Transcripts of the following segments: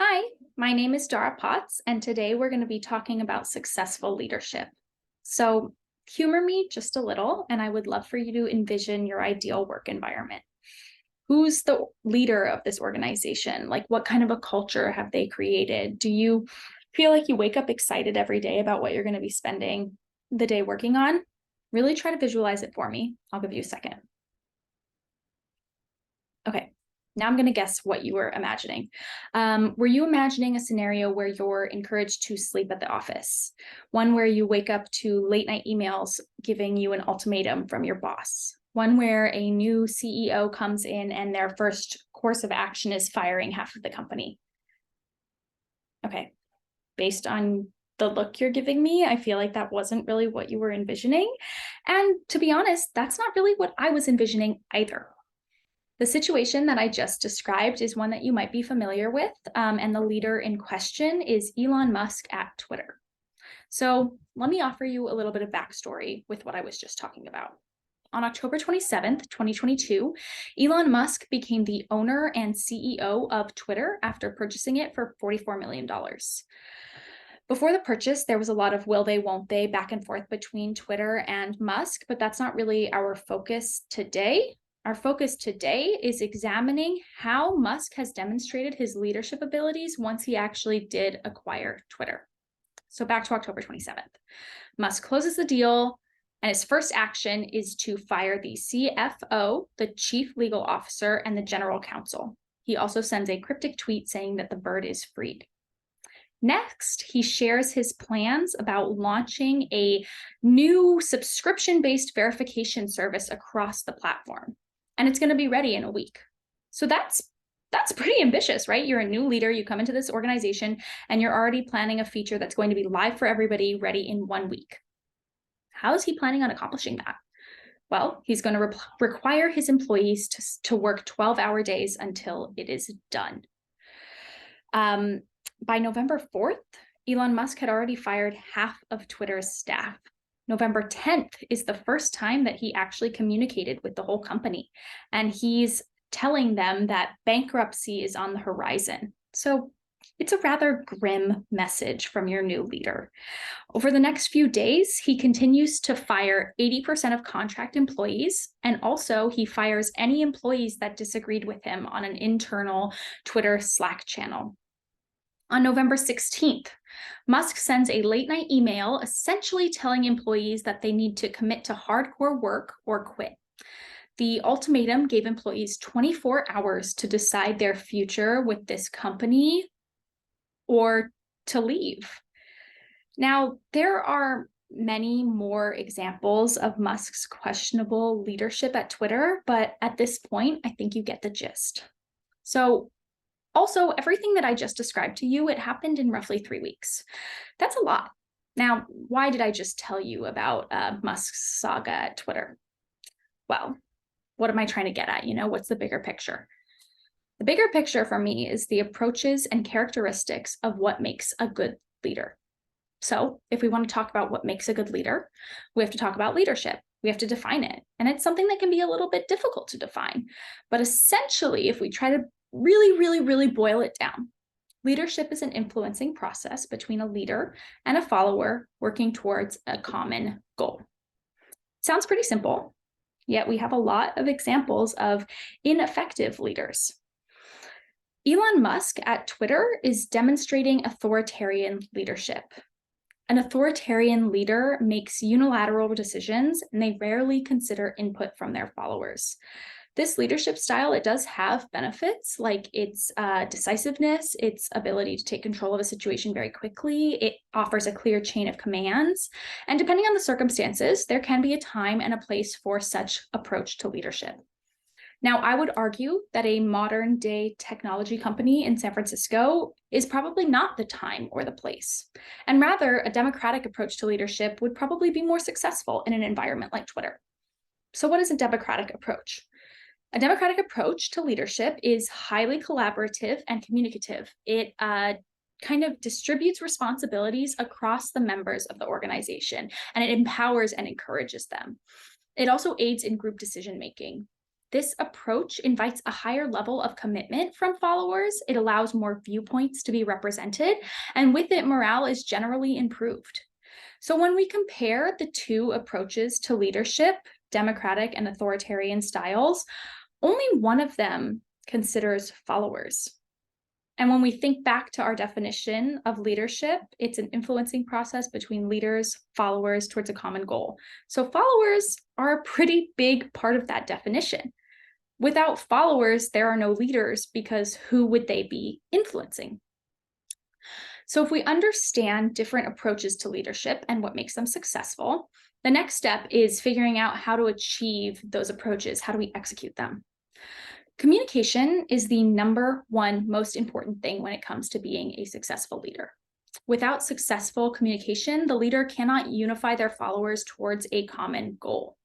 Hi, my name is Dara Potts, and today we're going to be talking about successful leadership. So, humor me just a little, and I would love for you to envision your ideal work environment. Who's the leader of this organization? Like, what kind of a culture have they created? Do you feel like you wake up excited every day about what you're going to be spending the day working on? Really try to visualize it for me. I'll give you a second. Okay. Now I'm going to guess what you were imagining. Were you imagining a scenario where you're encouraged to sleep at the office? One where you wake up to late night emails giving you an ultimatum from your boss? One where a new CEO comes in and their first course of action is firing half of the company? Okay. Based on the look you're giving me, I feel like that wasn't really what you were envisioning. And to be honest, that's not really what I was envisioning either. The situation that I just described is one that you might be familiar with, and the leader in question is Elon Musk at Twitter. So let me offer you a little bit of backstory with what I was just talking about. On October 27th, 2022, Elon Musk became the owner and CEO of Twitter after purchasing it for $44 million. Before the purchase, there was a lot of will they, won't they back and forth between Twitter and Musk, but that's not really our focus today. Our focus today is examining how Musk has demonstrated his leadership abilities once he actually did acquire Twitter. So back to October 27th. Musk closes the deal, and his first action is to fire the CFO, the chief legal officer, and the general counsel. He also sends a cryptic tweet saying that the bird is freed. Next, he shares his plans about launching a new subscription-based verification service across the platform, and it's going to be ready in a week. So that's pretty ambitious, right? You're a new leader, you come into this organization, and you're already planning a feature that's going to be live for everybody, ready in 1 week. How is he planning on accomplishing that? Well, he's going to require his employees to work 12-hour days until it is done. By November 4th, Elon Musk had already fired half of Twitter's staff. November 10th is the first time that he actually communicated with the whole company, and he's telling them that bankruptcy is on the horizon. So it's a rather grim message from your new leader. Over the next few days, he continues to fire 80% of contract employees, and also he fires any employees that disagreed with him on an internal Twitter Slack channel. On November 16th, Musk sends a late night email essentially telling employees that they need to commit to hardcore work or quit. The ultimatum gave employees 24 hours to decide their future with this company or to leave. Now, there are many more examples of Musk's questionable leadership at Twitter, but at this point, I think you get the gist. So, also, everything that I just described to you, it happened in roughly 3 weeks. That's a lot. Now, why did I just tell you about Musk's saga at Twitter? Well, what am I trying to get at? What's the bigger picture? The bigger picture for me is the approaches and characteristics of what makes a good leader. So if we want to talk about what makes a good leader, we have to talk about leadership. We have to define it. And it's something that can be a little bit difficult to define. But essentially, if we try to really boil it down, leadership is an influencing process between a leader and a follower working towards a common goal. Sounds pretty simple, yet we have a lot of examples of ineffective leaders. Elon Musk at Twitter is demonstrating authoritarian leadership. An authoritarian leader makes unilateral decisions, and they rarely consider input from their followers. This leadership style, it does have benefits, like its decisiveness, its ability to take control of a situation very quickly. It offers a clear chain of commands. And depending on the circumstances, there can be a time and a place for such approach to leadership. Now, I would argue that a modern day technology company in San Francisco is probably not the time or the place. And rather, a democratic approach to leadership would probably be more successful in an environment like Twitter. So what is a democratic approach? A democratic approach to leadership is highly collaborative and communicative. It kind of distributes responsibilities across the members of the organization, and it empowers and encourages them. It also aids in group decision-making. This approach invites a higher level of commitment from followers. It allows more viewpoints to be represented, and with it, morale is generally improved. So when we compare the two approaches to leadership, democratic and authoritarian styles, only one of them considers followers. And when we think back to our definition of leadership, it's an influencing process between leaders, followers towards a common goal. So followers are a pretty big part of that definition. Without followers, there are no leaders, because who would they be influencing? So if we understand different approaches to leadership and what makes them successful, the next step is figuring out how to achieve those approaches. How do we execute them? Communication is the number one most important thing when it comes to being a successful leader. Without successful communication, the leader cannot unify their followers towards a common goal.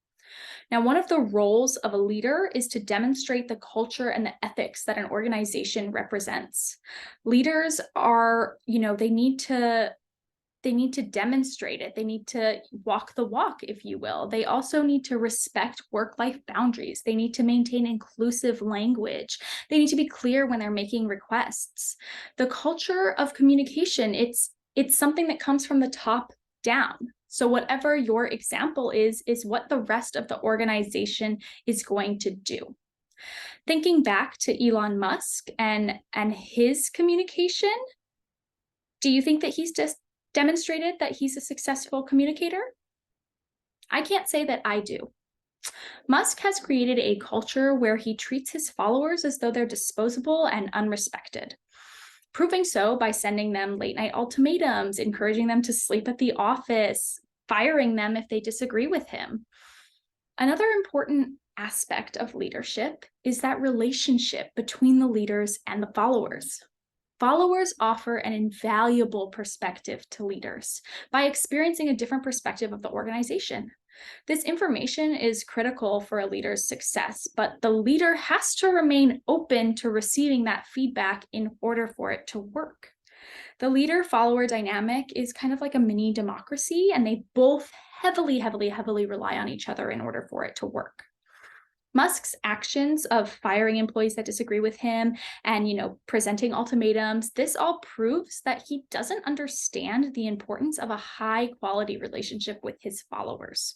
Now, one of the roles of a leader is to demonstrate the culture and the ethics that an organization represents. Leaders are, they need to demonstrate it. They need to walk the walk, if you will. They also need to respect work-life boundaries. They need to maintain inclusive language. They need to be clear when they're making requests. The culture of communication, it's something that comes from the top down. So whatever your example is what the rest of the organization is going to do. Thinking back to Elon Musk and his communication, do you think that he's just demonstrated that he's a successful communicator? I can't say that I do. Musk has created a culture where he treats his followers as though they're disposable and unrespected, proving so by sending them late-night ultimatums, encouraging them to sleep at the office, firing them if they disagree with him. Another important aspect of leadership is that relationship between the leaders and the followers. Followers offer an invaluable perspective to leaders by experiencing a different perspective of the organization. This information is critical for a leader's success, but the leader has to remain open to receiving that feedback in order for it to work. The leader-follower dynamic is kind of like a mini democracy, and they both heavily rely on each other in order for it to work. Musk's actions of firing employees that disagree with him and, presenting ultimatums, this all proves that he doesn't understand the importance of a high-quality relationship with his followers.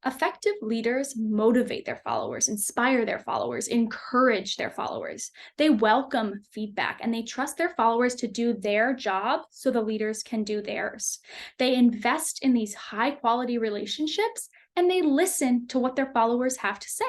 Effective leaders motivate their followers, inspire their followers, encourage their followers. They welcome feedback, and they trust their followers to do their job so the leaders can do theirs. They invest in these high-quality relationships, and they listen to what their followers have to say.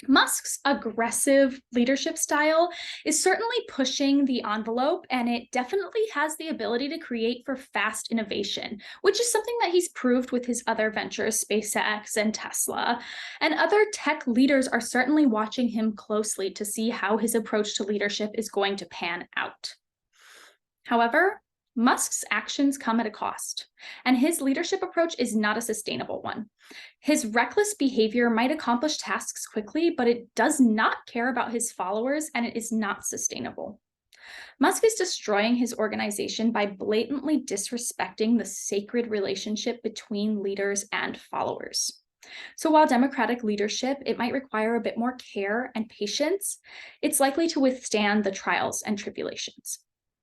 Musk's aggressive leadership style is certainly pushing the envelope, and it definitely has the ability to create for fast innovation, which is something that he's proved with his other ventures, SpaceX and Tesla. And other tech leaders are certainly watching him closely to see how his approach to leadership is going to pan out. However, Musk's actions come at a cost, and his leadership approach is not a sustainable one. His reckless behavior might accomplish tasks quickly, but it does not care about his followers, and it is not sustainable. Musk is destroying his organization by blatantly disrespecting the sacred relationship between leaders and followers. So while democratic leadership, it might require a bit more care and patience, it's likely to withstand the trials and tribulations.